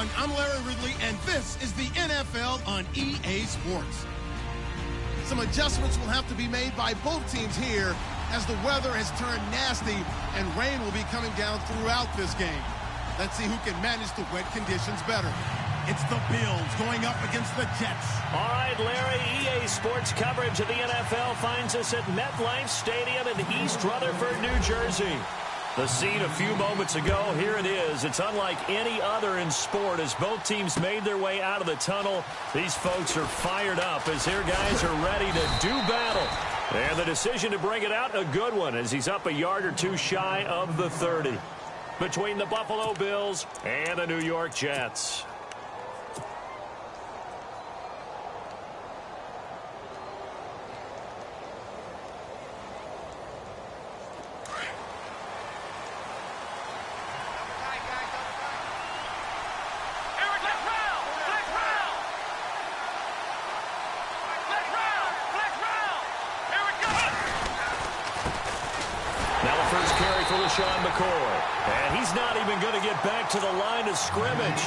everyone. I'm Larry Ridley, and this is the NFL on EA Sports. Some adjustments will have to be made by both teams here as the weather has turned nasty and rain will be coming down throughout this game. Let's see who can manage the wet conditions better. It's the Bills going up against the Jets. All right, Larry, EA Sports coverage of the NFL finds us at MetLife Stadium in East Rutherford, New Jersey. The scene a few moments ago, here it is. It's unlike any other in sport as both teams made their way out of the tunnel. These folks are fired up as their guys are ready to do battle. And the decision to bring it out, a good one, as he's up a yard or two shy of the 30. Between the Buffalo Bills and the New York Jets. Sean McCoy, and he's not even going to get back to the line of scrimmage.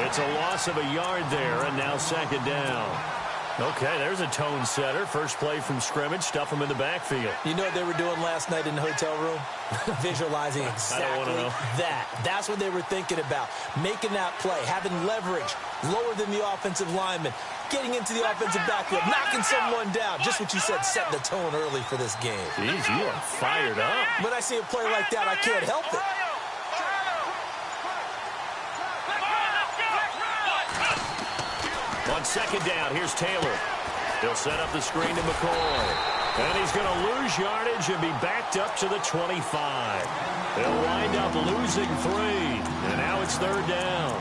It's a loss of a yard there, and now second down. Okay, there's a tone setter. First play from scrimmage, stuff him in the backfield. You know what they were doing last night in the hotel room? Visualizing exactly that. That's what they were thinking about. Making that play, having leverage, lower than the offensive lineman, getting into the offensive backfield, knocking someone down. Just what you said, set the tone early for this game. Jeez, you are fired up. When I see a play like that, I can't help it. On second down, here's Taylor. He'll set up the screen to McCoy. And he's going to lose yardage and be backed up to the 25. They'll wind up losing 3. And now it's third down.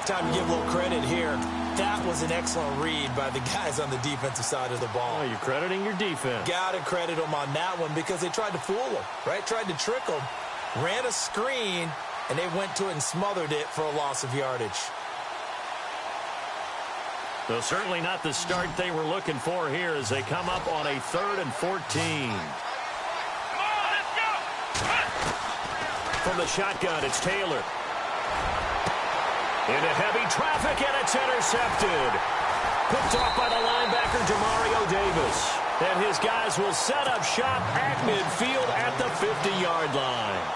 Time to give a little credit here. That was an excellent read by the guys on the defensive side of the ball. Oh, you're crediting your defense. Got to credit them on that one because they tried to fool them, right? Tried to trick them. Ran a screen, and they went to it and smothered it for a loss of yardage. So certainly not the start they were looking for here as they come up on a 3rd and 14. From the shotgun, it's Taylor. Into heavy traffic, and it's intercepted. Picked off by the linebacker, Demario Davis. And his guys will set up shop at midfield at the 50-yard line.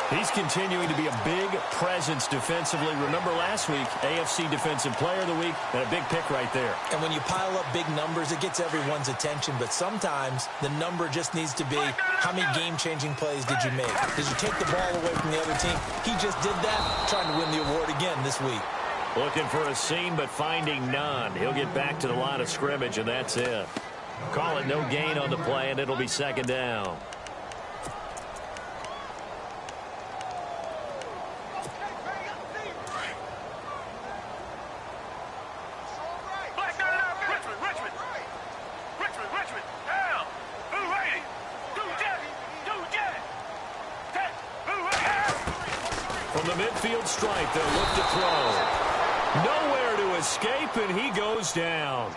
He's continuing to be a big presence defensively. Remember last week, AFC Defensive Player of the Week, and a big pick right there. And when you pile up big numbers, it gets everyone's attention. But sometimes the number just needs to be, how many game-changing plays did you make? Did you take the ball away from the other team? He just did that, trying to win the award again this week. Looking for a seam, but finding none. He'll get back to the line of scrimmage, and that's it. Call it no gain on the play, and it'll be second down. Midfield stripe, they'll look to throw. Nowhere to escape, and he goes down.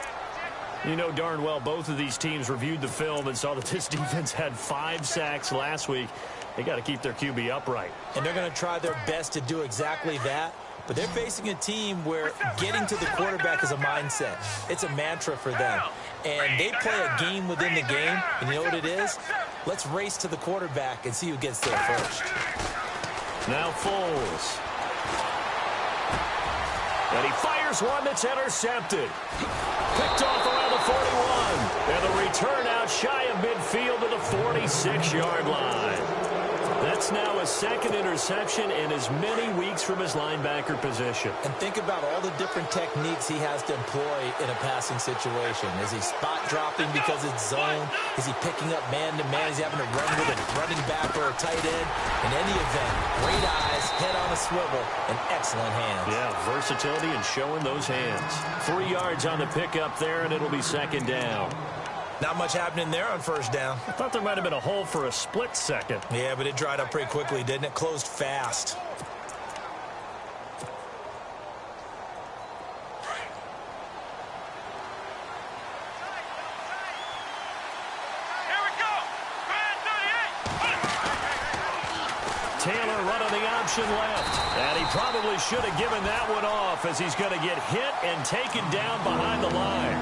You know darn well both of these teams reviewed the film and saw that this defense had 5 sacks last week. They got to keep their QB upright. And they're going to try their best to do exactly that. But they're facing a team where getting to the quarterback is a mindset. It's a mantra for them. And they play a game within the game. And you know what it is? Let's race to the quarterback and see who gets there first. Now Foles. And he fires one that's intercepted. Picked off around the 41. And the return out shy of midfield to the 46-yard line. That's now a second interception in as many weeks from his linebacker position. And think about all the different techniques he has to employ in a passing situation. Is he spot dropping because it's zone? Is he picking up man-to-man? Is he having to run with a running back or a tight end? In any event, great eyes, head on a swivel, and excellent hands. Yeah, versatility and showing those hands. 3 yards on the pickup there, and it'll be second down. Not much happening there on first down. I thought there might have been a hole for a split second. Yeah, but it dried up pretty quickly, didn't it? Closed fast. Taylor running the option left. And he probably should have given that one off as he's going to get hit and taken down behind the line.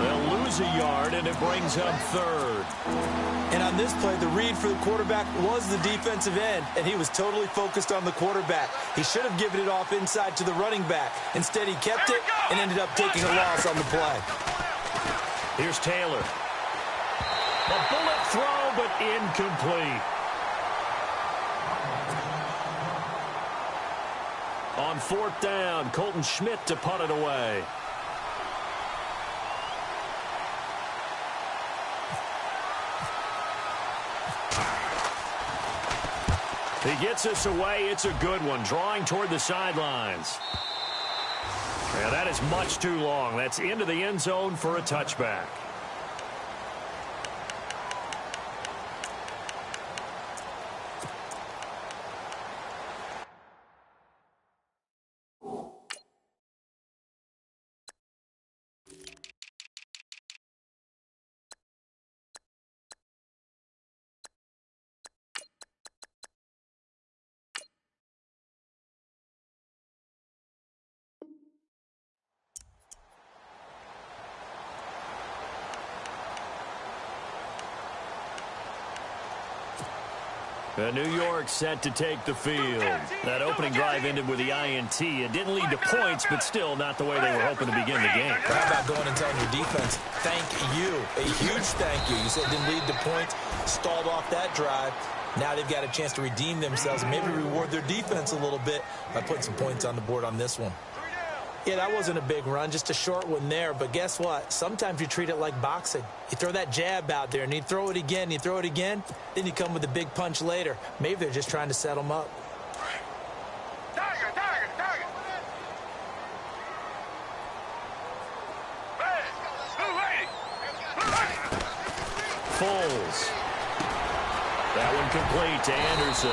They'll lose a yard, and it brings up third. And on this play, the read for the quarterback was the defensive end, and he was totally focused on the quarterback. He should have given it off inside to the running back. Instead, he kept it and ended up taking a loss on the play. Here's Taylor. A bullet throw, but incomplete. On fourth down, Colton Schmidt to punt it away. He gets us away. It's a good one, drawing toward the sidelines. Yeah, that is much too long. That's into the end zone for a touchback. New York set to take the field. That opening drive ended with the INT. It didn't lead to points, but still not the way they were hoping to begin the game. How about going and telling your defense, thank you, a huge thank you. You said it didn't lead to points, stalled off that drive. Now they've got a chance to redeem themselves and maybe reward their defense a little bit by putting some points on the board on this one. Yeah, that wasn't a big run, just a short one there. But guess what? Sometimes you treat it like boxing. You throw that jab out there, and you throw it again, you throw it again, then you come with a big punch later. Maybe they're just trying to set them up. Foles. That one complete to Anderson.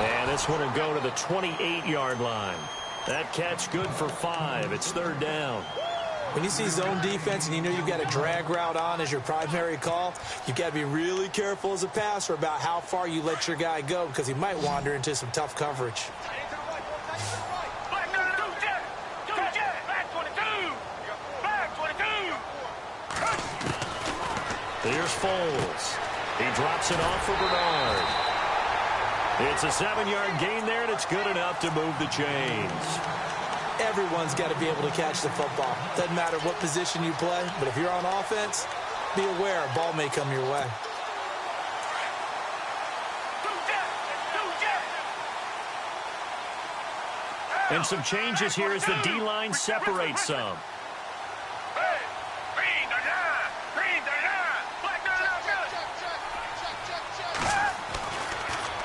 And this one will go to the 28-yard line. That catch good for 5. It's third down. When you see zone defense and you know you've got a drag route on as your primary call, you've got to be really careful as a passer about how far you let your guy go because he might wander into some tough coverage. Here's Foles. He drops it off for Bernard. It's a 7-yard gain there, and it's good enough to move the chains. Everyone's got to be able to catch the football. Doesn't matter what position you play, but if you're on offense, be aware a ball may come your way. And some changes here as the D-line separates some.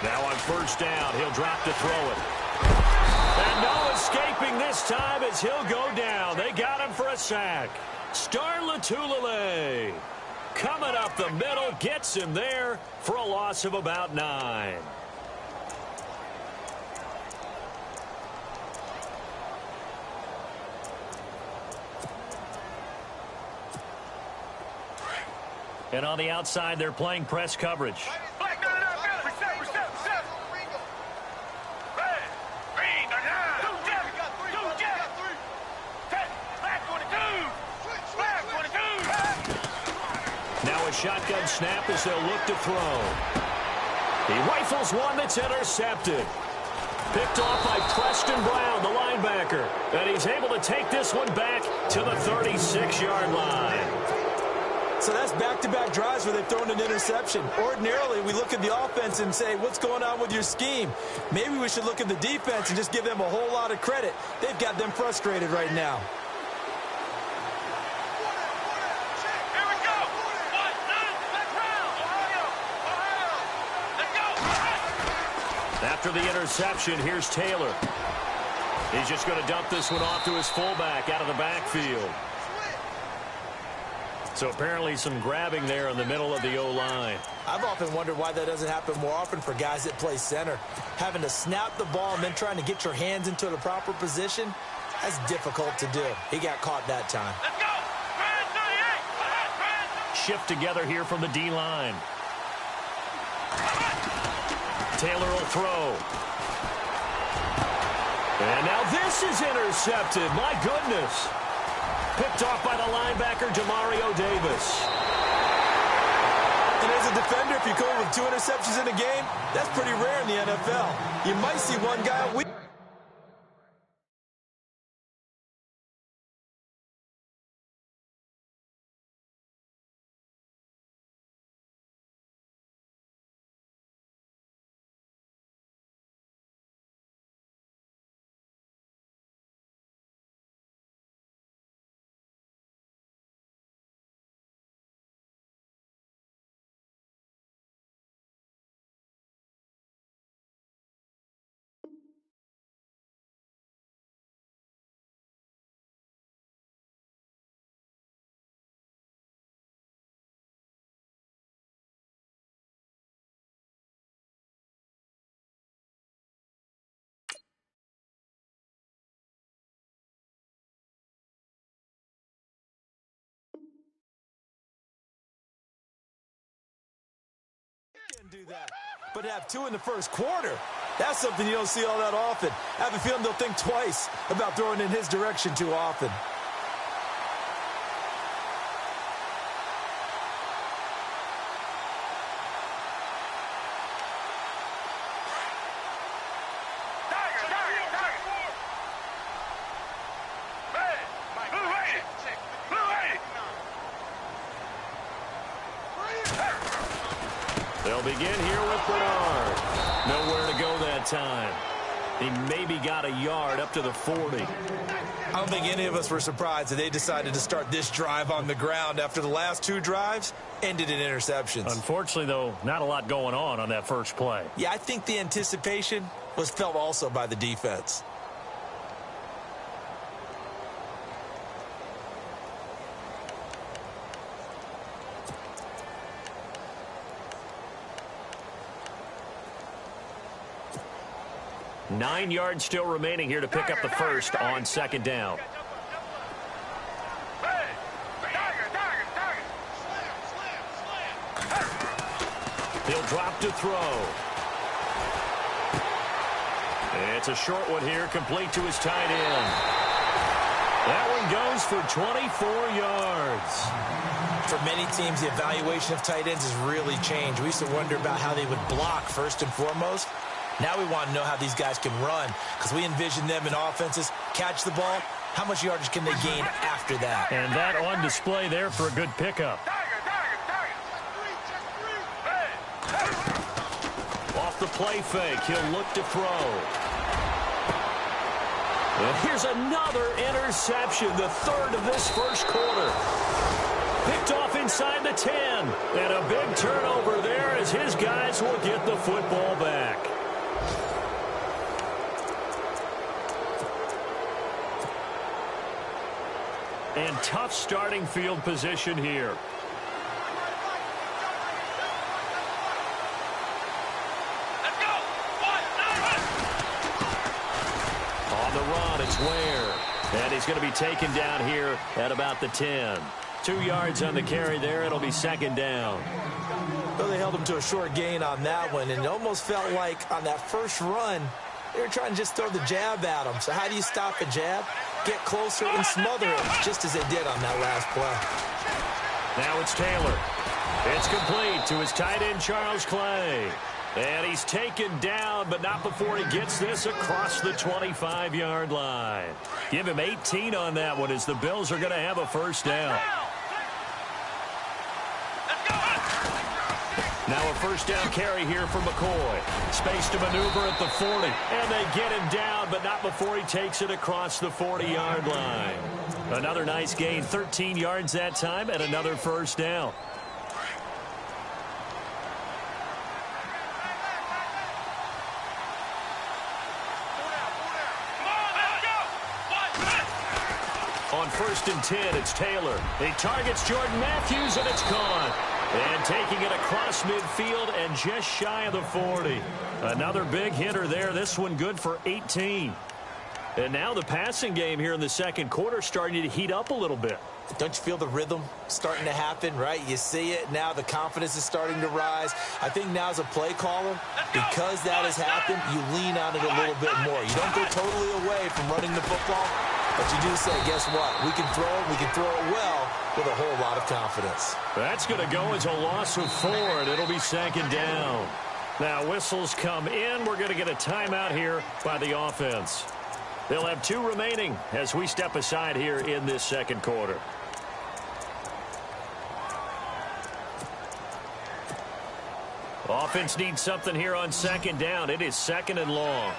Now on first down, he'll drop to throw it. And no escaping this time as he'll go down. They got him for a sack. Star Latulippe coming up the middle, gets him there for a loss of about 9. And on the outside, they're playing press coverage. Now a shotgun snap as they'll look to throw. He rifles one that's intercepted. Picked off by Preston Brown, the linebacker. And he's able to take this one back to the 36-yard line. So that's back-to-back drives where they've thrown an interception. Ordinarily, we look at the offense and say, what's going on with your scheme? Maybe we should look at the defense and just give them a whole lot of credit. They've got them frustrated right now. After the interception, here's Taylor. He's just going to dump this one off to his fullback out of the backfield. So apparently some grabbing there in the middle of the O-line. I've often wondered why that doesn't happen more often for guys that play center. Having to snap the ball and then trying to get your hands into the proper position, that's difficult to do. He got caught that time. Let's go! Shift together here from the D-line. Taylor will throw. And now this is intercepted. My goodness. Picked off by the linebacker, Demario Davis. And as a defender, if you go with 2 interceptions in a game, that's pretty rare in the NFL. You might see one guy a week. Do that, but have 2 in the first quarter. That's something you don't see all that often. I have a feeling they'll think twice about throwing in his direction too often. They'll begin here with Bernard. Nowhere to go that time. He maybe got a yard up to the 40. I don't think any of us were surprised that they decided to start this drive on the ground after the last 2 drives ended in interceptions. Unfortunately, though, not a lot going on that first play. Yeah, I think the anticipation was felt also by the defense. Nine yards still remaining here to pick up the first on second down. He'll drop to throw. It's a short one here, complete to his tight end. That one goes for 24 yards. For many teams, the evaluation of tight ends has really changed. We used to wonder about how they would block first and foremost. Now we want to know how these guys can run, because we envision them in offenses catch the ball. How much yardage can they gain after that? And that on display there for a good pickup. Off the play fake, he'll look to throw. And here's another interception, the third of this first quarter. Picked off inside the 10. And a big turnover there as his guys will get the football back. And tough starting field position here. Let's go. On the run, it's Ware. And he's going to be taken down here at about the 10. 2 yards on the carry there. It'll be second down. Well, they held him to a short gain on that one, and it almost felt like on that first run, they were trying to just throw the jab at him. So how do you stop a jab? Get closer and smother him, just as they did on that last play. Now it's Taylor. It's complete to his tight end, Charles Clay. And he's taken down, but not before he gets this across the 25-yard line. Give him 18 on that one as the Bills are going to have a first down. Now a first down carry here for McCoy. Space to maneuver at the 40. And they get him down, but not before he takes it across the 40-yard line. Another nice gain, 13 yards that time, and another first down. On 1st and 10, it's Taylor. He targets Jordan Matthews, and it's gone. And taking it across midfield and just shy of the 40. Another big hitter there. This one good for 18. And now the passing game here in the second quarter starting to heat up a little bit. Don't you feel the rhythm starting to happen, right? You see it now. The confidence is starting to rise. I think now as a play caller, because that has happened, you lean on it a little bit more. You don't go totally away from running the football, but you do say, guess what? We can throw it well with a whole lot of confidence. That's going to go as a loss of 4, and it'll be second down. Now whistles come in. We're going to get a timeout here by the offense. They'll have 2 remaining as we step aside here in this second quarter. Offense needs something here on second down. It is second and long.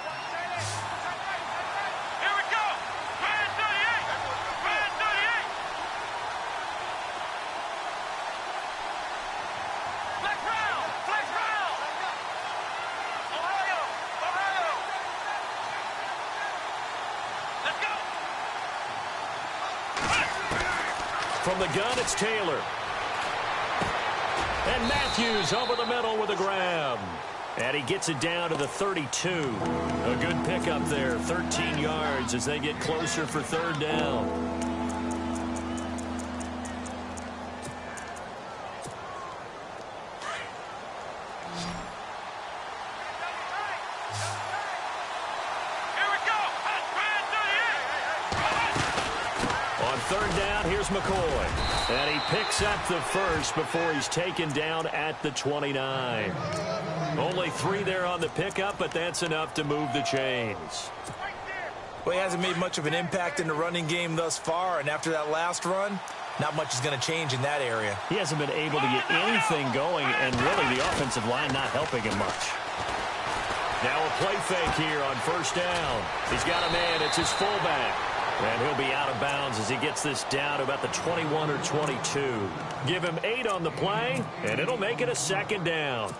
Here we go. Man 38. Man 38. Flex round. Flex round. Ohio. Ohio. Let's go. From the gun, it's Taylor. And Matthews over the middle with a grab. And he gets it down to the 32. A good pickup there, 13 yards as they get closer for third down. Here we go. Man 38. On third down, here's McCoy. And he picks up the first before he's taken down at the 29. Only 3 there on the pickup, but that's enough to move the chains. Well, he hasn't made much of an impact in the running game thus far, and after that last run, not much is going to change in that area. He hasn't been able to get anything going, and really the offensive line not helping him much. Now a play fake here on first down. He's got a man. It's his fullback. And he'll be out of bounds as he gets this down to about the 21 or 22. Give him 8 on the play, and it'll make it a second down.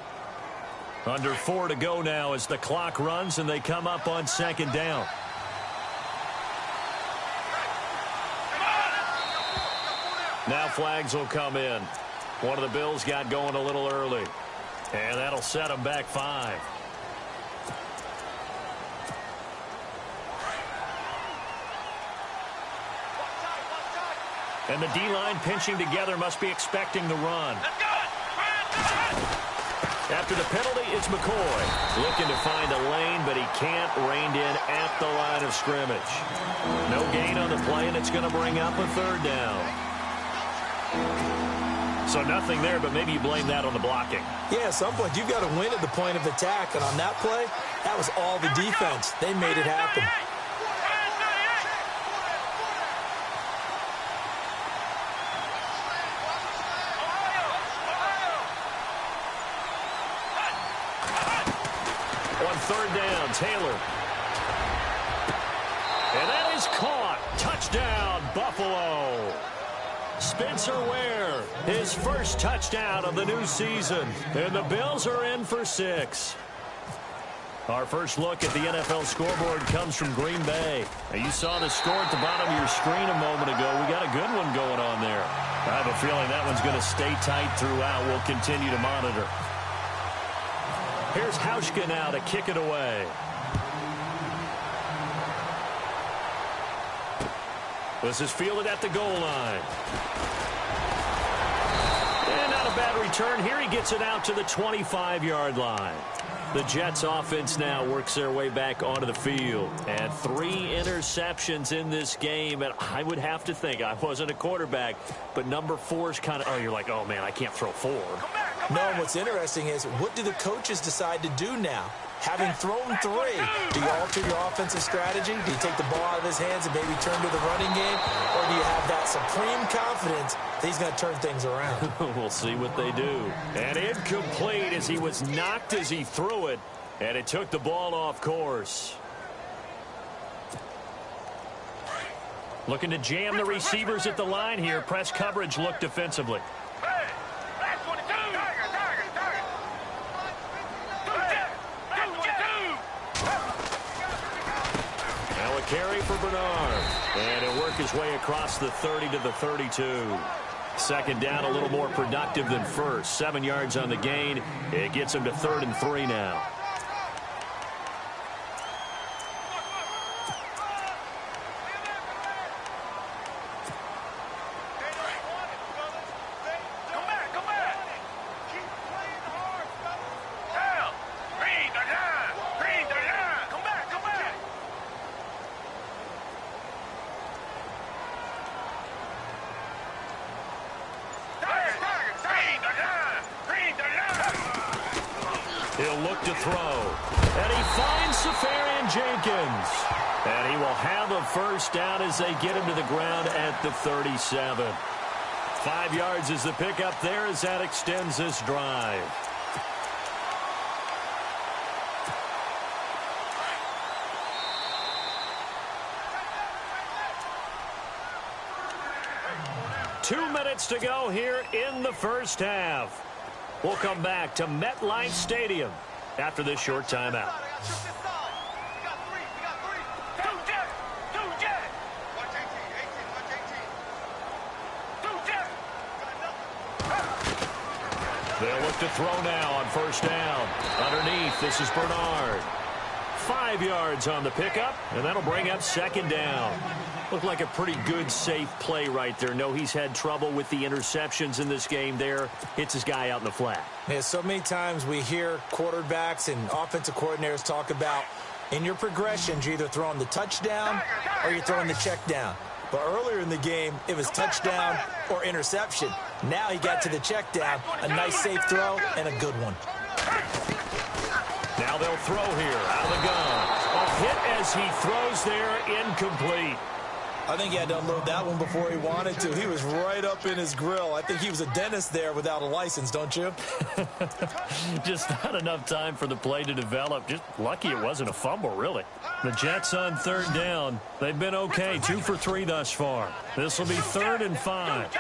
Under 4 to go now as the clock runs and they come up on second down. Now flags will come in. One of the Bills got going a little early. And that'll set them back 5. And the D-line pinching together must be expecting the run. After the penalty, it's McCoy. Looking to find a lane, but he can't. Reined in at the line of scrimmage. No gain on the play, and it's going to bring up a third down. So nothing there, but maybe you blame that on the blocking. Yeah, at some point, you've got to win at the point of attack. And on that play, that was all the defense. They made it happen. Third down, Taylor. And that is caught. Touchdown, Buffalo. Spencer Ware, his first touchdown of the new season. And the Bills are in for 6. Our first look at the NFL scoreboard comes from Green Bay. Now, you saw the score at the bottom of your screen a moment ago. We got a good one going on there. I have a feeling that one's going to stay tight throughout. We'll continue to monitor. Here's Hauschka now to kick it away. This is fielded at the goal line. And not a bad return. Here he gets it out to the 25-yard line. The Jets offense now works their way back onto the field. And 3 interceptions in this game. And I would have to think, I wasn't a quarterback, but number 4 is kind of, oh, you're like, oh, man, I can't throw 4. No, what's interesting is, what do the coaches decide to do now? Having thrown 3, do you alter your offensive strategy? Do you take the ball out of his hands and maybe turn to the running game? Or do you have that supreme confidence that he's going to turn things around? We'll see what they do. And incomplete as he was knocked as he threw it. And it took the ball off course. Looking to jam the receivers at the line here. Press coverage look defensively. Carry for Bernard. And he'll work his way across the 30 to the 32. Second down a little more productive than first. 7 yards on the gain. It gets him to 3rd and 3 now. look to throw. And he finds Safarian Jenkins. And he will have a first down as they get him to the ground at the 37. 5 yards is the pickup there as that extends this drive. Two minutes to go here in the first half. We'll come back to MetLife Stadium after this short timeout. They'll look to throw now on first down. Underneath, this is Bernard. 5 yards on the pickup, and that'll bring up second down. Looked like a pretty good, safe play right there. No, he's had trouble with the interceptions in this game there. Hits his guy out in the flat. Yeah, so many times we hear quarterbacks and offensive coordinators talk about in your progressions, you're either throwing the touchdown or you're throwing the check down. But earlier in the game, it was touchdown or interception. Now he got to the check down, a nice safe throw, and a good one. Now they'll throw here out of the gun. A hit as he throws there, incomplete. I think he had to unload that one before he wanted to. He was right up in his grill. I think he was a dentist there without a license, don't you? Just not enough time for the play to develop. Just lucky it wasn't a fumble, really. The Jets on third down. They've been okay, 2 for 3 thus far. This will be 3rd and 5.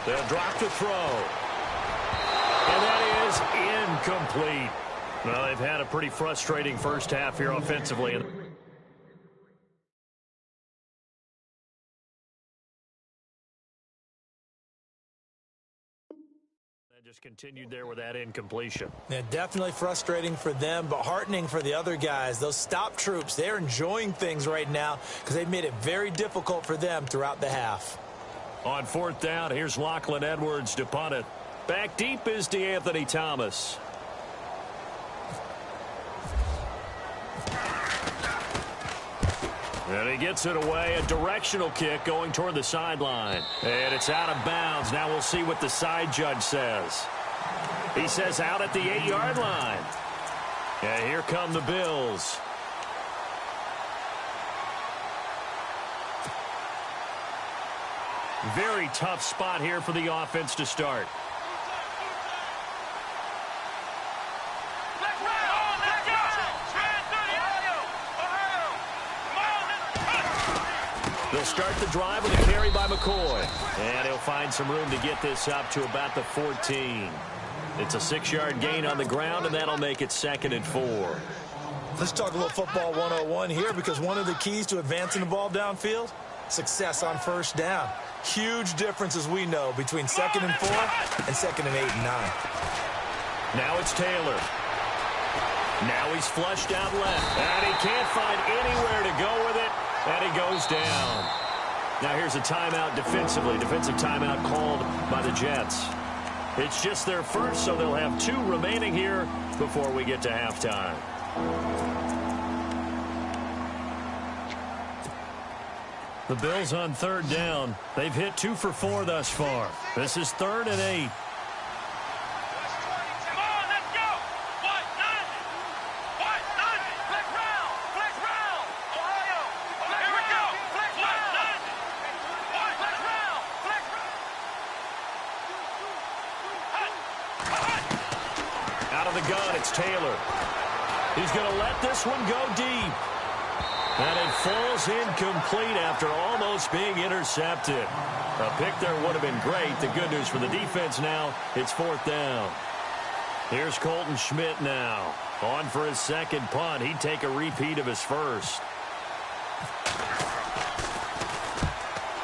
They'll drop to throw. And that is incomplete. Well, they've had a pretty frustrating first half here offensively. They just continued there with that incompletion. Yeah, definitely frustrating for them, but heartening for the other guys. Those stop troops, they're enjoying things right now because they've made it very difficult for them throughout the half. On fourth down, here's Lachlan Edwards to punt it. Back deep is DeAnthony Thomas. And he gets it away, a directional kick going toward the sideline. And it's out of bounds. Now we'll see what the side judge says. He says out at the 8-yard line. And here come the Bills. Very tough spot here for the offense to start. They'll start the drive with a carry by McCoy. And he'll find some room to get this up to about the 14. It's a 6-yard gain on the ground, and that'll make it 2nd and 4. Let's talk a little football 101 here, because one of the keys to advancing the ball downfield, success on first down. Huge difference, as we know, between 2nd and 4 and 2nd and 8 and 9. Now it's Taylor. Now he's flushed out left. And he can't find anywhere to go with it. And he goes down. Now here's a timeout defensively. Defensive timeout called by the Jets. It's just their first, so they'll have 2 remaining here before we get to halftime. The Bills on third down. They've hit 2 for 4 thus far. This is 3rd and 8. It's Taylor. He's going to let this one go deep. And it falls incomplete after almost being intercepted. A pick there would have been great. The good news for the defense now, it's 4th down. Here's Colton Schmidt now. On for his second punt. He'd take a repeat of his first.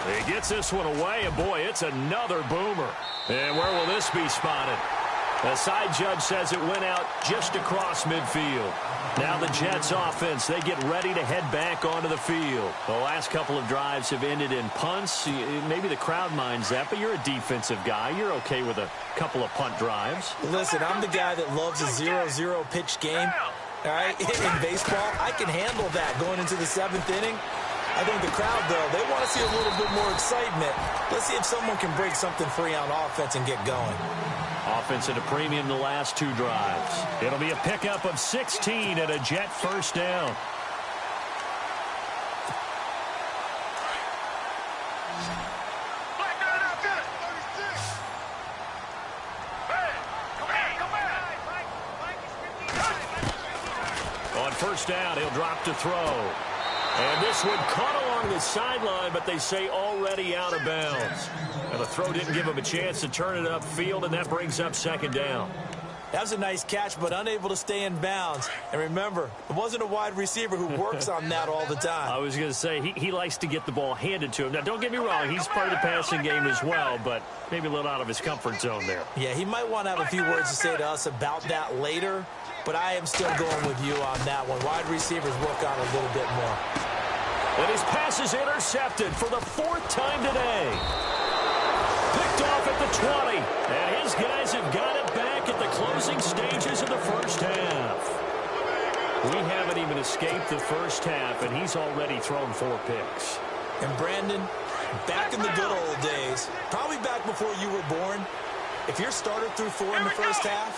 He gets this one away, and boy, it's another boomer. And where will this be spotted? The side judge says it went out just across midfield. Now the Jets offense, they get ready to head back onto the field. The last couple of drives have ended in punts. Maybe the crowd minds that, but you're a defensive guy. You're okay with a couple of punt drives. Listen, I'm the guy that loves a 0-0 pitch game. All right, in baseball, I can handle that going into the 7th inning. I think the crowd, though, they want to see a little bit more excitement. Let's see if someone can break something free on offense and get going. Offense at a premium the last 2 drives. It'll be a pickup of 16 and a Jet first down. On first down, he'll drop to throw. And this one caught along the sideline, but they say already out of bounds. And the throw didn't give him a chance to turn it upfield, and that brings up second down. That was a nice catch, but unable to stay in bounds. And remember, it wasn't a wide receiver who works on that all the time. I was going to say, he likes to get the ball handed to him. Now, don't get me wrong, he's part of the passing game as well, but maybe a little out of his comfort zone there. Yeah, he might want to have a few words to say to us about that later, but I am still going with you on that one. Wide receivers work on a little bit more. And his pass is intercepted for the 4th time today. Picked off at the 20. And his guys have got it back at the closing stages of the first half. We haven't even escaped the first half, and he's already thrown 4 picks. And Brandon, back in the good old days, probably back before you were born, if your starter threw 4 in the first half,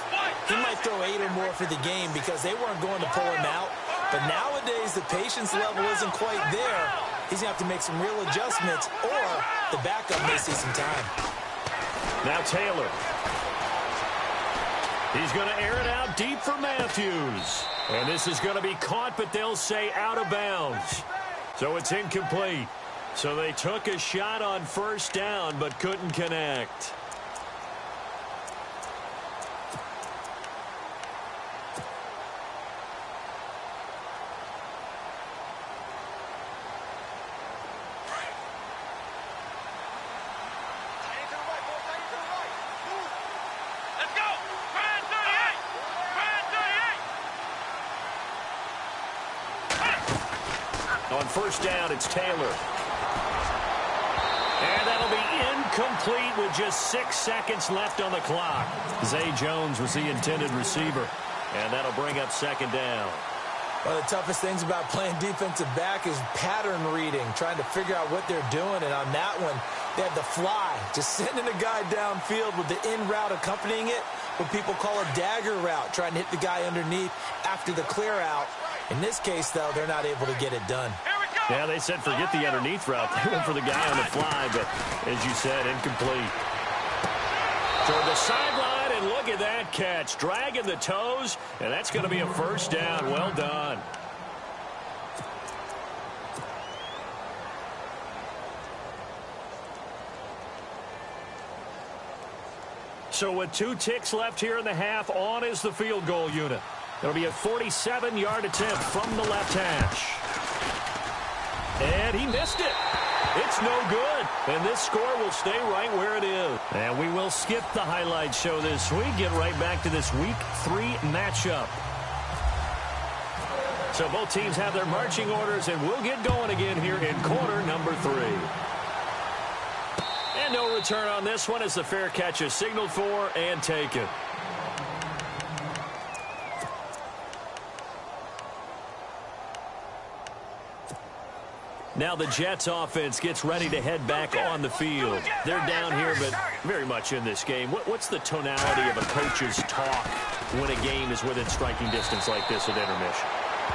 he might throw 8 or more for the game because they weren't going to pull him out. But nowadays, the patience level isn't quite there. He's going to have to make some real adjustments, or the backup may see some time. Now Taylor. He's going to air it out deep for Matthews. And this is going to be caught, but they'll say out of bounds. So it's incomplete. So they took a shot on first down, but couldn't connect. On first down, it's Taylor. And that'll be incomplete with just 6 seconds left on the clock. Zay Jones was the intended receiver. And that'll bring up second down. One of the toughest things about playing defensive back is pattern reading, trying to figure out what they're doing. And on that one, they had the fly, just sending a guy downfield with the in route accompanying it, what people call a dagger route, trying to hit the guy underneath after the clear out. In this case, though, they're not able to get it done. Yeah, they said forget the underneath route. They went for the guy on the fly, but as you said, incomplete. Toward the sideline, and look at that catch. Dragging the toes, and that's going to be a first down. Well done. So with 2 ticks left here in the half, on is the field goal unit. It'll be a 47-yard attempt from the left hash. And he missed it. It's no good. And this score will stay right where it is. And we will skip the highlight show this week. Get right back to this Week 3 matchup. So both teams have their marching orders, and we'll get going again here in quarter number 3. And no return on this one as the fair catch is signaled for and taken. Now the Jets offense gets ready to head back on the field. They're down here, but very much in this game. What's the tonality of a coach's talk when a game is within striking distance like this at intermission?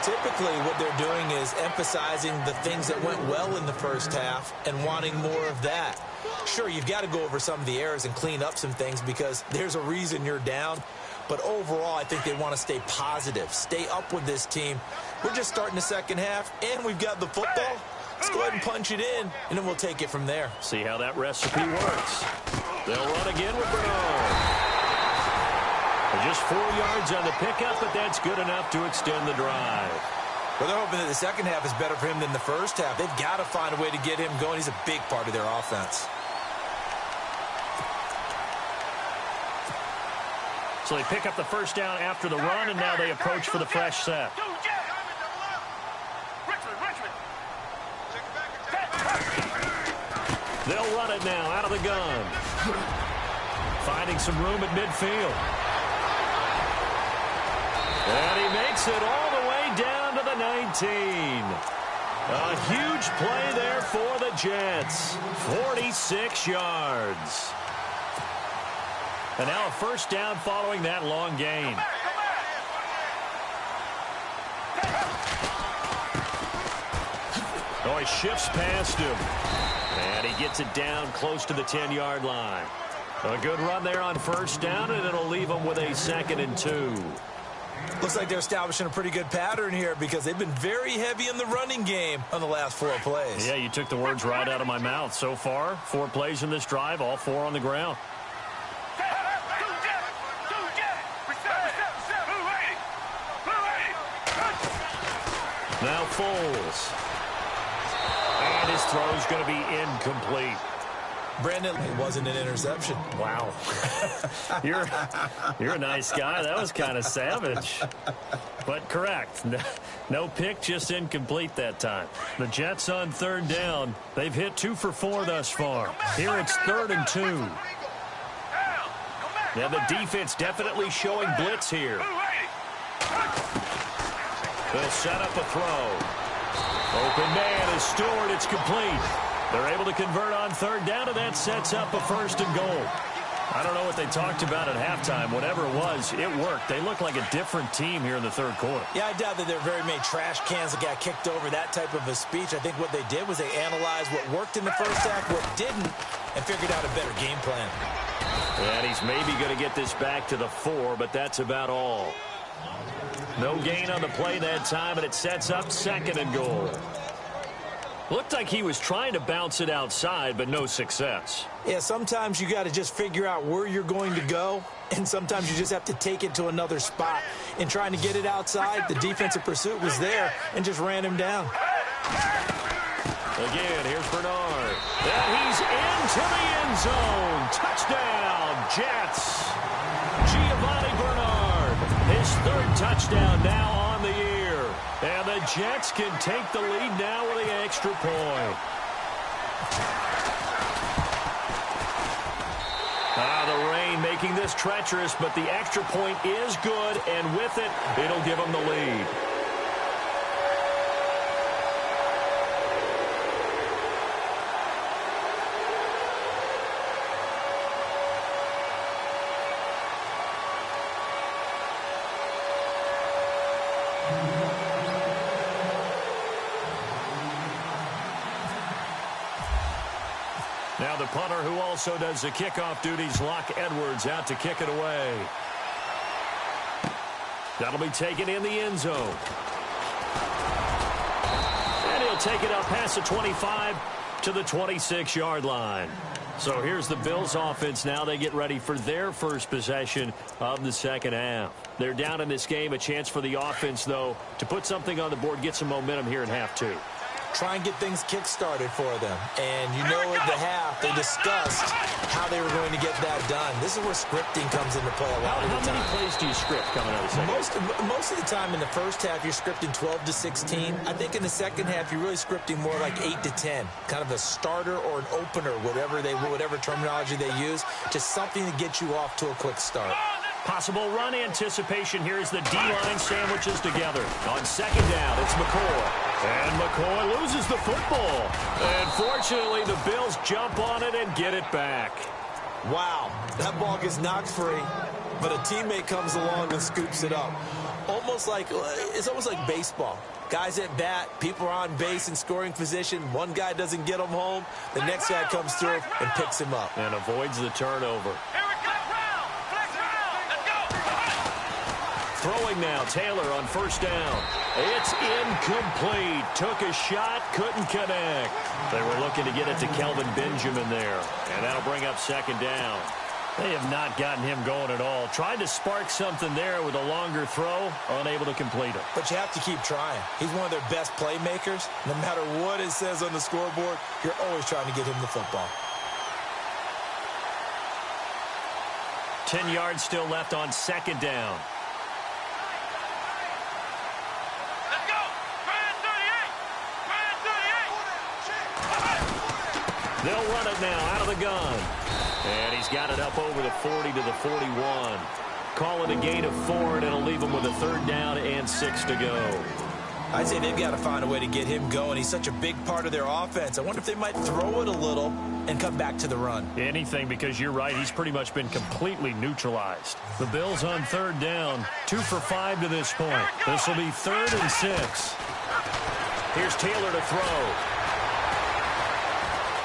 Typically, what they're doing is emphasizing the things that went well in the first half and wanting more of that. Sure, you've got to go over some of the errors and clean up some things because there's a reason you're down. But overall, I think they want to stay positive, stay up with this team. We're just starting the second half, and we've got the football. Let's go ahead and punch it in, and then we'll take it from there. See how that recipe works. They'll run again with Bernard. Just 4 yards on the pickup, but that's good enough to extend the drive. Well, they're hoping that the second half is better for him than the first half. They've got to find a way to get him going. He's a big part of their offense. So they pick up the first down after the run, and now they approach for the fresh set. They'll run it now out of the gun. Finding some room at midfield. And he makes it all the way down to the 19. A huge play there for the Jets. 46 yards. And now a first down following that long gain. Oh, he shifts past him. And he gets it down close to the 10-yard line. A good run there on first down, and it'll leave them with a 2nd and 2. Looks like they're establishing a pretty good pattern here because they've been very heavy in the running game on the last 4 plays. Yeah, you took the words right out of my mouth. So far, 4 plays in this drive, all 4 on the ground. Now Foles. And his throw's going to be incomplete. Brandon, it wasn't an interception. Wow. You're a nice guy. That was kind of savage. But correct. No pick, just incomplete that time. The Jets on 3rd down. They've hit 2 for 4 thus far. Here it's 3rd and 2. Now the defense definitely showing blitz here. They'll set up a throw. Open man is Stewart. It's complete. They're able to convert on 3rd down, and that sets up a 1st and goal. I don't know what they talked about at halftime. Whatever it was, it worked. They look like a different team here in the 3rd quarter. Yeah, I doubt that there are very many trash cans that got kicked over, that type of a speech. I think what they did was they analyzed what worked in the first half, what didn't, and figured out a better game plan. And he's maybe going to get this back to the 4, but that's about all. No gain on the play that time, and it sets up 2nd and goal. Looked like he was trying to bounce it outside, but no success. Yeah, sometimes you got to just figure out where you're going to go, and sometimes you just have to take it to another spot. In trying to get it outside, the defensive pursuit was there and just ran him down. Again, here's Bernard. And he's into the end zone. Touchdown, Jets. Giovanni Bernard, his 3rd touchdown now on the year. And the Jets can take the lead now with an extra point. The rain making this treacherous, but the extra point is good, and with it, it'll give them the lead. Now the punter who also does the kickoff duties, Locke Edwards, out to kick it away. That'll be taken in the end zone. And he'll take it up past the 25 to the 26-yard line. So here's the Bills offense now. They get ready for their first possession of the 2nd half. They're down in this game. A chance for the offense, though, to put something on the board, get some momentum here in half 2. Try and get things kick-started for them. And you know at the half, they discussed how they were going to get that done. This is where scripting comes into play a lot of the time. How many plays do you script coming out of the second half? Most of the time in the first half, you're scripting 12 to 16. I think in the second half, you're really scripting more like 8 to 10. Kind of a starter or an opener, whatever terminology they use. Just something to get you off to a quick start. Possible run anticipation here as the D-line sandwiches together. On 2nd down, it's McCoy. And McCoy loses the football. And fortunately, the Bills jump on it and get it back. Wow, that ball gets knocked free, but a teammate comes along and scoops it up. It's almost like baseball. Guys at bat, people are on base in scoring position. One guy doesn't get him home. The next guy comes through and picks him up. And avoids the turnover. Throwing now, Taylor on 1st down. It's incomplete. Took a shot, couldn't connect. They were looking to get it to Kelvin Benjamin there. And that'll bring up 2nd down. They have not gotten him going at all. Tried to spark something there with a longer throw, unable to complete it. But you have to keep trying. He's one of their best playmakers. No matter what it says on the scoreboard, you're always trying to get him the football. 10 yards still left on 2nd down. They'll run it now out of the gun. And he's got it up over the 40 to the 41. Call it a gain of 4, and it'll leave him with a 3rd down and 6 to go. I'd say they've got to find a way to get him going. He's such a big part of their offense. I wonder if they might throw it a little and come back to the run. Anything, because you're right. He's pretty much been completely neutralized. The Bills on third down, 2 for 5 to this point. This will be 3rd and 6. Here's Taylor to throw.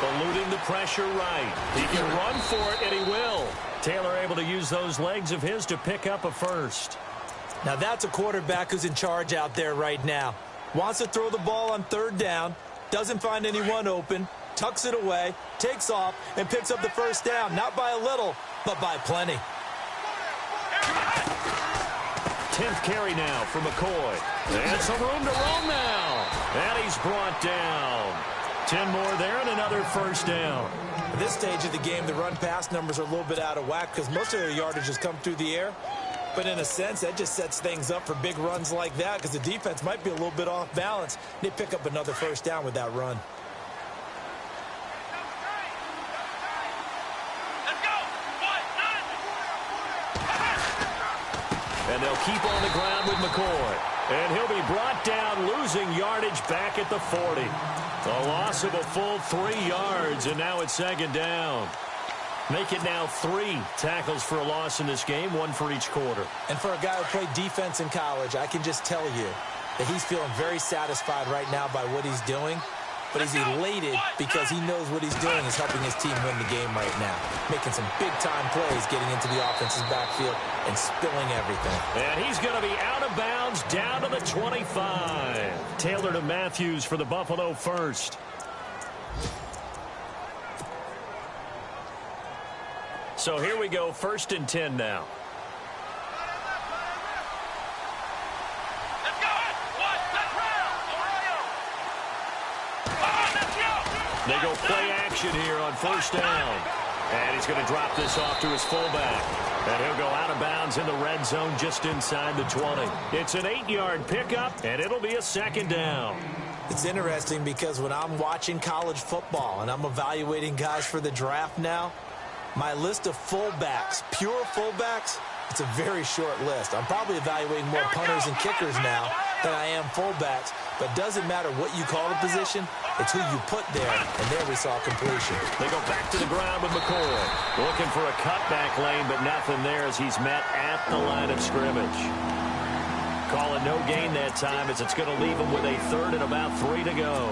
Eluding the pressure right. He can run for it, and he will. Taylor able to use those legs of his to pick up a first. Now that's a quarterback who's in charge out there right now. Wants to throw the ball on third down, doesn't find anyone open, tucks it away, takes off, and picks up the first down. Not by a little, but by plenty. 10th carry now for McCoy. And some room to roam now. And he's brought down. 10 more there and another first down. At this stage of the game, the run-pass numbers are a little bit out of whack because most of their yardage has come through the air. But in a sense, that just sets things up for big runs like that because the defense might be a little bit off balance. They pick up another first down with that run. And they'll keep on the ground with McCoy. And he'll be brought down, losing yardage back at the 40. A loss of a full 3 yards, and now it's 2nd down. Make it now 3 tackles for a loss in this game, 1 for each quarter. And for a guy who played defense in college, I can just tell you that he's feeling very satisfied right now by what he's doing. But he's elated because he knows what he's doing is helping his team win the game right now. Making some big-time plays, getting into the offense's backfield and spilling everything. And he's going to be out of bounds down to the 25. Taylor to Matthews for the Buffalo first. So here we go, 1st and 10 now. They go play action here on 1st down. And he's going to drop this off to his fullback. And he'll go out of bounds in the red zone just inside the 20. It's an 8-yard pickup, and it'll be a 2nd down. It's interesting because when I'm watching college football and I'm evaluating guys for the draft now, my list of fullbacks, pure fullbacks, it's a very short list. I'm probably evaluating more punters and kickers now than I am fullbacks. But it doesn't matter what you call the position, it's who you put there. And there we saw completion. They go back to the ground with McCoy. Looking for a cutback lane, but nothing there as he's met at the line of scrimmage. Call it no gain that time as it's going to leave him with a 3rd and about 3 to go.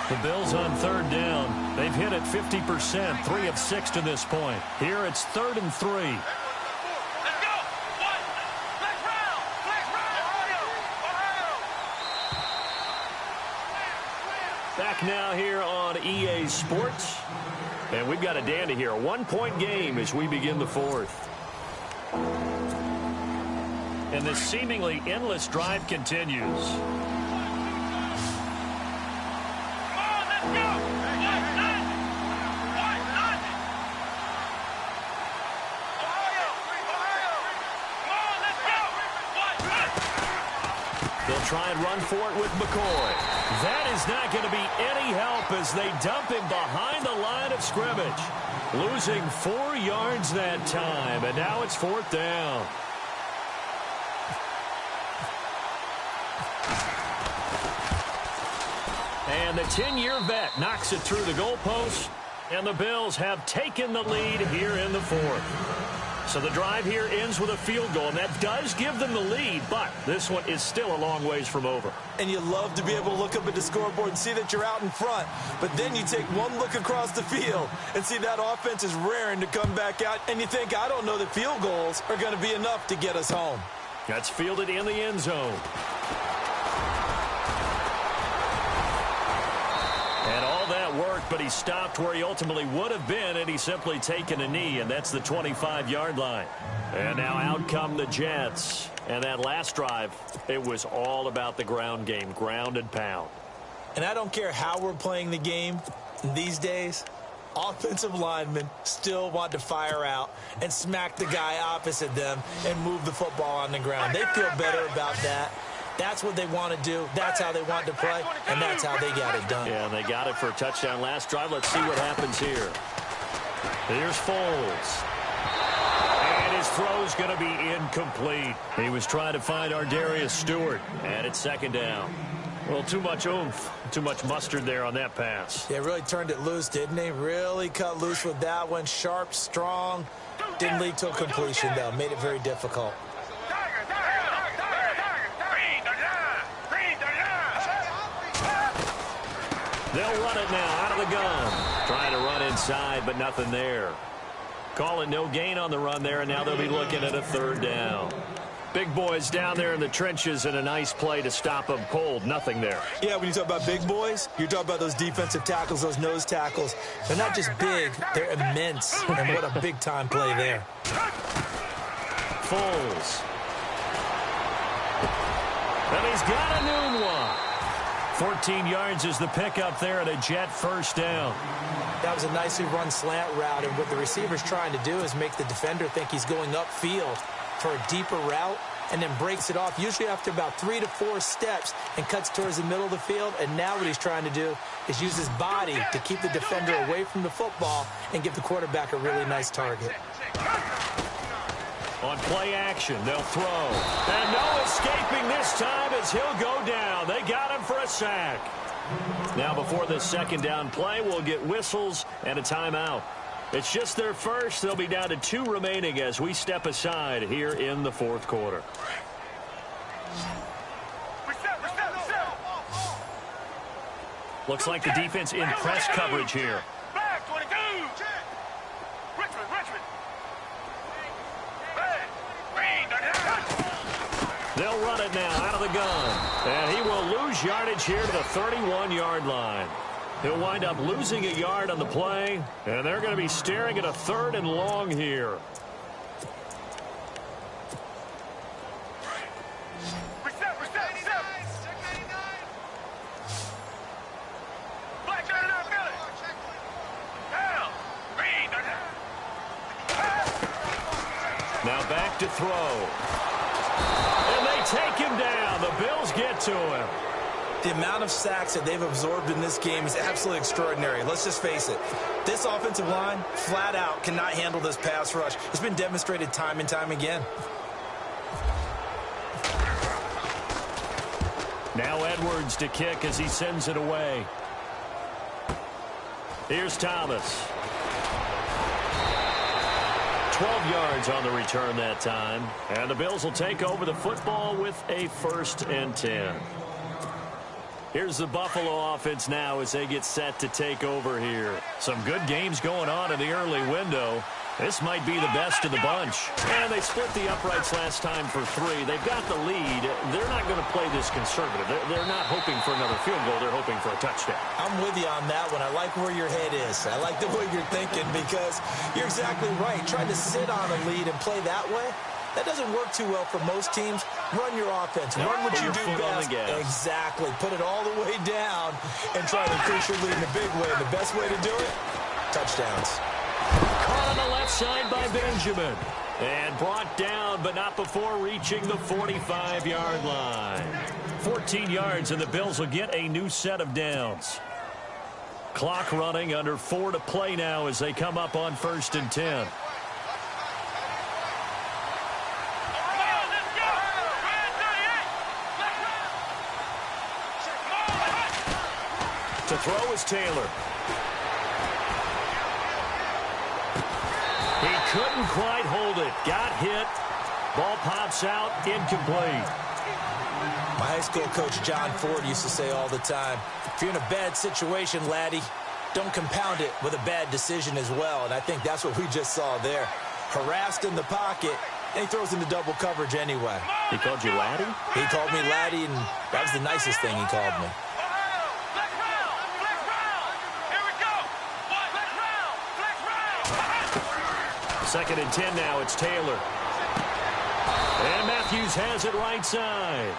The Bills on 3rd down. They've hit it 50%, 3 of 6 to this point. Here it's 3rd and 3. Back now here on EA Sports. And we've got a dandy here. A 1-point game as we begin the 4th. And this seemingly endless drive continues. They'll try and run for it with McCoy. That is not going to be any help as they dump him behind the line of scrimmage. Losing 4 yards that time, and now it's 4th down. And the 10-year vet knocks it through the goalpost, and the Bills have taken the lead here in the 4th. So the drive here ends with a field goal, and that does give them the lead, but this one is still a long ways from over. And you love to be able to look up at the scoreboard and see that you're out in front. But then you take one look across the field and see that offense is raring to come back out, and you think, I don't know that field goals are going to be enough to get us home. That's fielded in the end zone. And all that worked, but he stopped where he ultimately would have been, and he's simply taken a knee, and that's the 25-yard line. And now out come the Jets. And that last drive, it was all about the ground game, ground and pound. And I don't care how we're playing the game these days, offensive linemen still want to fire out and smack the guy opposite them and move the football on the ground. They feel better about that. That's what they want to do. That's how they want to play, and that's how they got it done. Yeah, they got it for a touchdown last drive. Let's see what happens here. Here's Foles. And his throw's going to be incomplete. He was trying to find Ardarius Stewart, and it's second down. Well, too much oomph, too much mustard there on that pass. Yeah, really turned it loose, didn't he? Really cut loose with that one. Sharp, strong. Didn't lead to a completion, though. Made it very difficult. They'll run it now out of the gun. Trying to run inside, but nothing there. Call it no gain on the run there, and now they'll be looking at a third down. Big boys down there in the trenches, and a nice play to stop them cold. Nothing there. Yeah, when you talk about big boys, you're talking about those defensive tackles, those nose tackles. They're not just big, they're immense. And what a big-time play there. Foles. And he's got a new one. 14 yards is the pickup there, and a Jet first down. That was a nicely run slant route, and what the receiver's trying to do is make the defender think he's going upfield for a deeper route, and then breaks it off, usually after about 3 to 4 steps, and cuts towards the middle of the field. And now what he's trying to do is use his body to keep the defender away from the football and give the quarterback a really nice target. On play action, they'll throw. And no escaping this time as he'll go down. They got him for a sack. Now before this second down play, we'll get whistles and a timeout. It's just their first. They'll be down to 2 remaining as we step aside here in the fourth quarter. Looks like the defense in press coverage here. They'll run it now out of the gun. And he will lose yardage here to the 31-yard line. He'll wind up losing a yard on the play, and they're going to be staring at a 3rd and long here. Now back to throw. And they take him down. The Bills get to him. The amount of sacks that they've absorbed in this game is absolutely extraordinary. Let's just face it. This offensive line, flat out, cannot handle this pass rush. It's been demonstrated time and time again. Now Edwards to kick as he sends it away. Here's Thomas. 12 yards on the return that time. And the Bills will take over the football with a 1st and 10. Here's the Buffalo offense now as they get set to take over here. Some good games going on in the early window. This might be the best of the bunch. And they split the uprights last time for 3. They've got the lead. They're not going to play this conservative. They're not hoping for another field goal. They're hoping for a touchdown. I'm with you on that one. I like where your head is. I like the way you're thinking because you're exactly right. Trying to sit on a lead and play that way, that doesn't work too well for most teams. Run your offense. Run what you do best. Exactly. Put it all the way down and try to increase your lead in a big way. And the best way to do it, touchdowns. Caught on the left side by Benjamin. And brought down, but not before reaching the 45-yard line. 14 yards, and the Bills will get a new set of downs. Clock running, under 4 to play now as they come up on 1st and 10. To throw is Taylor. He couldn't quite hold it. Got hit. Ball pops out. Incomplete. My high school coach, John Ford, used to say all the time, if you're in a bad situation, laddie, don't compound it with a bad decision as well. And I think that's what we just saw there. Harassed in the pocket, and he throws into double coverage anyway. He called you laddie? He called me laddie, and that was the nicest thing he called me. 2nd and 10 now. It's Taylor. And Matthews has it right side.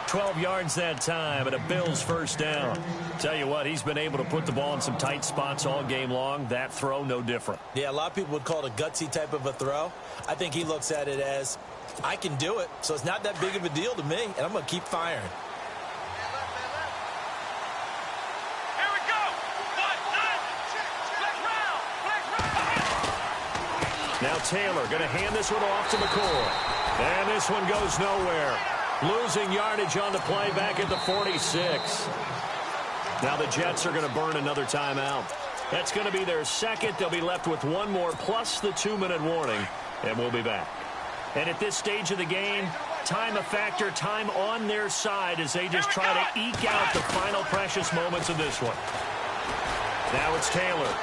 12 yards that time, and a Bills first down. Tell you what, he's been able to put the ball in some tight spots all game long. That throw, no different. Yeah, a lot of people would call it a gutsy type of a throw. I think he looks at it as, I can do it, so it's not that big of a deal to me, and I'm going to keep firing. Now Taylor going to hand this one off to McCoy. And this one goes nowhere. Losing yardage on the play back at the 46. Now the Jets are going to burn another timeout. That's going to be their second. They'll be left with one more plus the 2-minute warning. And we'll be back. And at this stage of the game, time a factor, time on their side as they just try to eke out the final precious moments of this one. Now it's Taylor.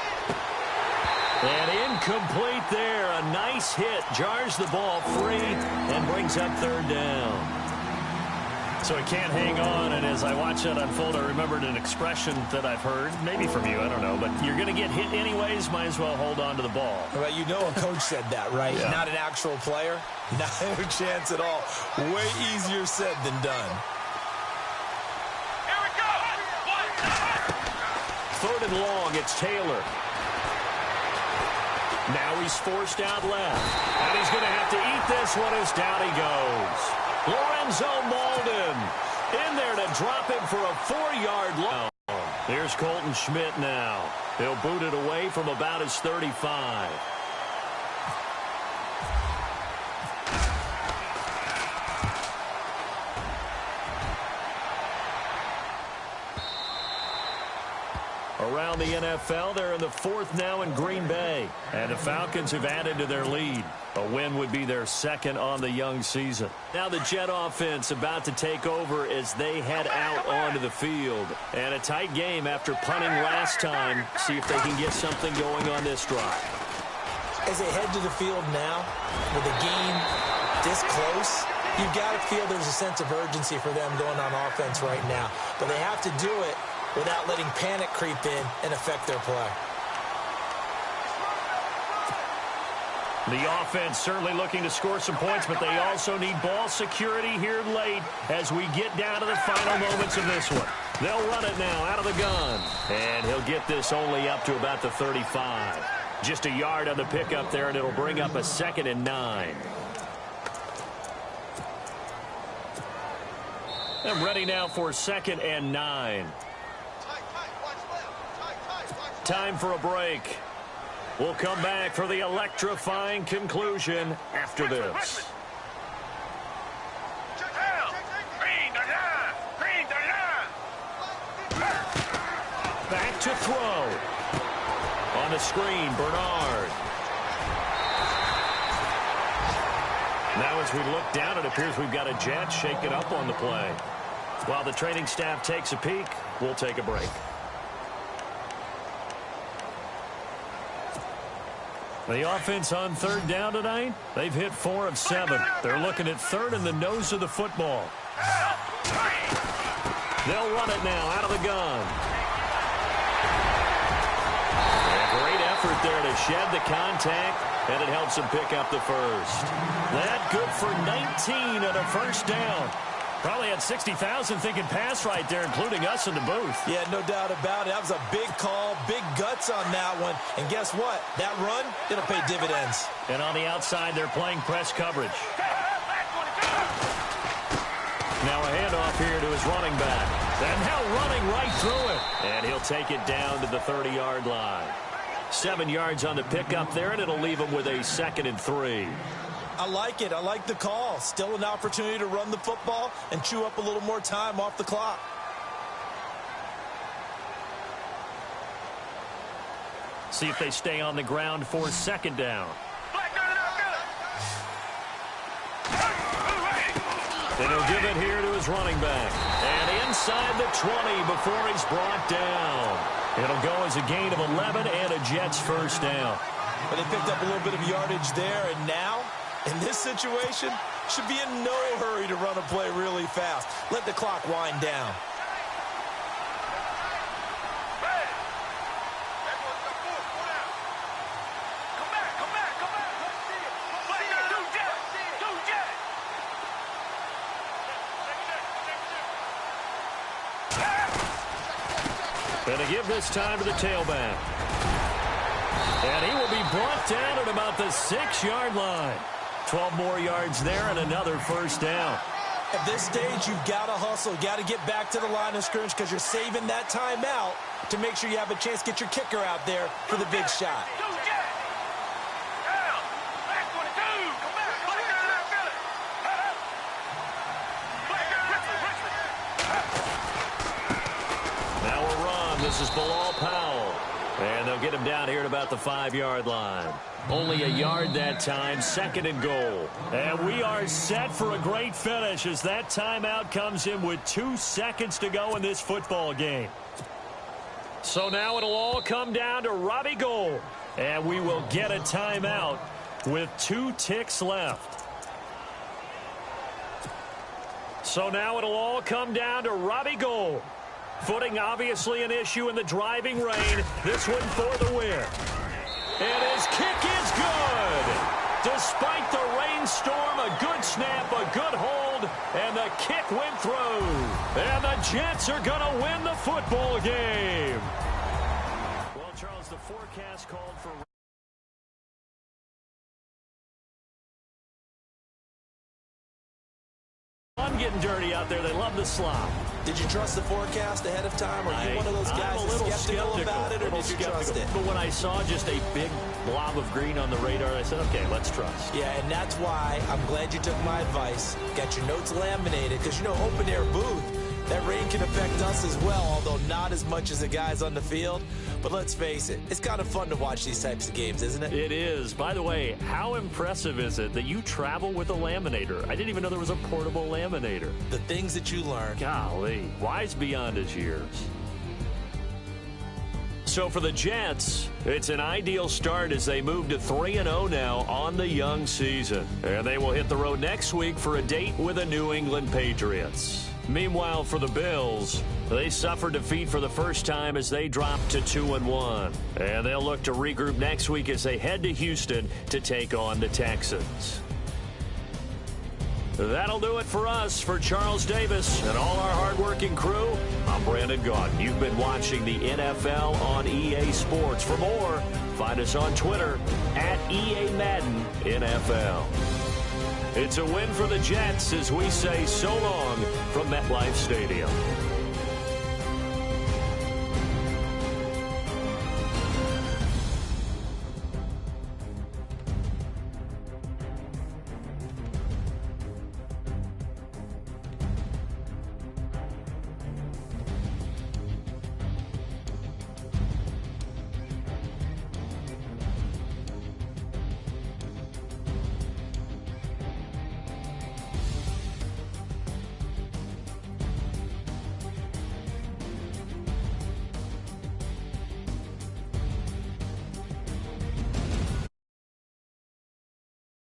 And incomplete there. A nice hit. Jars the ball free and brings up third down. So he can't hang on, and as I watch that unfold, I remembered an expression that I've heard, maybe from you, I don't know, but you're going to get hit anyways, might as well hold on to the ball. Well, you know a coach said that, right? Yeah. Not an actual player. Not a chance at all. Way easier said than done. Here we go. Third and long, it's Taylor. Now he's forced out left. And he's going to have to eat this one as down he goes. Lorenzo Malden in there to drop him for a 4-yard loss. Here's Colton Schmidt now. He'll boot it away from about his 35. Around the NFL, they're in the fourth now in Green Bay. And the Falcons have added to their lead. A win would be their second on the young season. Now the Jet offense about to take over as they head out onto the field. And a tight game after punting last time. See if they can get something going on this drive. As they head to the field now, with the game this close, you've got to feel there's a sense of urgency for them going on offense right now. But they have to do it without letting panic creep in and affect their play. The offense certainly looking to score some points, but they also need ball security here late as we get down to the final moments of this one. They'll run it now out of the gun. And he'll get this only up to about the 35. Just a yard on the pickup there, and it'll bring up a 2nd and 9. And ready now for 2nd and 9. Time for a break. We'll come back for the electrifying conclusion after this. Back to throw. On the screen, Bernard. Now as we look down, it appears we've got a Jet shaking up on the play. While the training staff takes a peek, we'll take a break. The offense on third down tonight, they've hit 4 of 7. They're looking at third in the nose of the football. They'll run it now out of the gun. A great effort there to shed the contact, and it helps him pick up the first. That good for 19 and a first down. Probably had 60,000 thinking pass right there, including us in the booth. Yeah, no doubt about it. That was a big call, big guts on that one. And guess what? That run, it'll pay dividends. And on the outside, they're playing press coverage. Now a handoff here to his running back. And now running right through it. And he'll take it down to the 30-yard line. 7 yards on the pickup there, and it'll leave him with a 2nd and 3. I like it. I like the call. Still an opportunity to run the football and chew up a little more time off the clock. See if they stay on the ground for 2nd down. And he'll give it here to his running back. And inside the 20 before he's brought down. It'll go as a gain of 11 and a Jets first down. But they picked up a little bit of yardage there, and now, in this situation, should be in no hurry to run a play really fast. Let the clock wind down. And to give this time to the tailback. And he will be brought down at about the 6-yard line. 12 more yards there and another first down. At this stage, you've got to hustle. Got to get back to the line of scrimmage because you're saving that timeout to make sure you have a chance to get your kicker out there for the big shot. This is Bilal Powell. And they'll get him down here at about the 5-yard line. Only a yard that time, 2nd and goal. And we are set for a great finish as that timeout comes in with 2 seconds to go in this football game. So now it'll all come down to Robbie Gould. And we will get a timeout with 2 ticks left. So now it'll all come down to Robbie Gould. Footing obviously an issue in the driving rain. This one for the win. And his kick is good. Despite the rainstorm, a good snap, a good hold, and the kick went through. And the Jets are going to win the football game. Well, Charles, the forecast called for I'm getting dirty out there. They love the slop. Did you trust the forecast ahead of time? Are you one of those guys that's skeptical about it, or did you trust it? But when I saw just a big blob of green on the radar, I said, okay, let's trust. Yeah, and that's why I'm glad you took my advice. Got your notes laminated, because, you know, open air booth, that rain can affect us as well, although not as much as the guys on the field. But let's face it, it's kind of fun to watch these types of games, isn't it? It is. By the way, how impressive is it that you travel with a laminator? I didn't even know there was a portable laminator. The things that you learn. Golly, wise beyond his years. So for the Jets, it's an ideal start as they move to 3-0 now on the young season. And they will hit the road next week for a date with the New England Patriots. Meanwhile, for the Bills, they suffered defeat for the first time as they dropped to 2-1. And they'll look to regroup next week as they head to Houston to take on the Texans. That'll do it for us. For Charles Davis and all our hardworking crew, I'm Brandon Gaudin. You've been watching the NFL on EA Sports. For more, find us on Twitter at EA Madden NFL. It's a win for the Jets as we say so long from MetLife Stadium.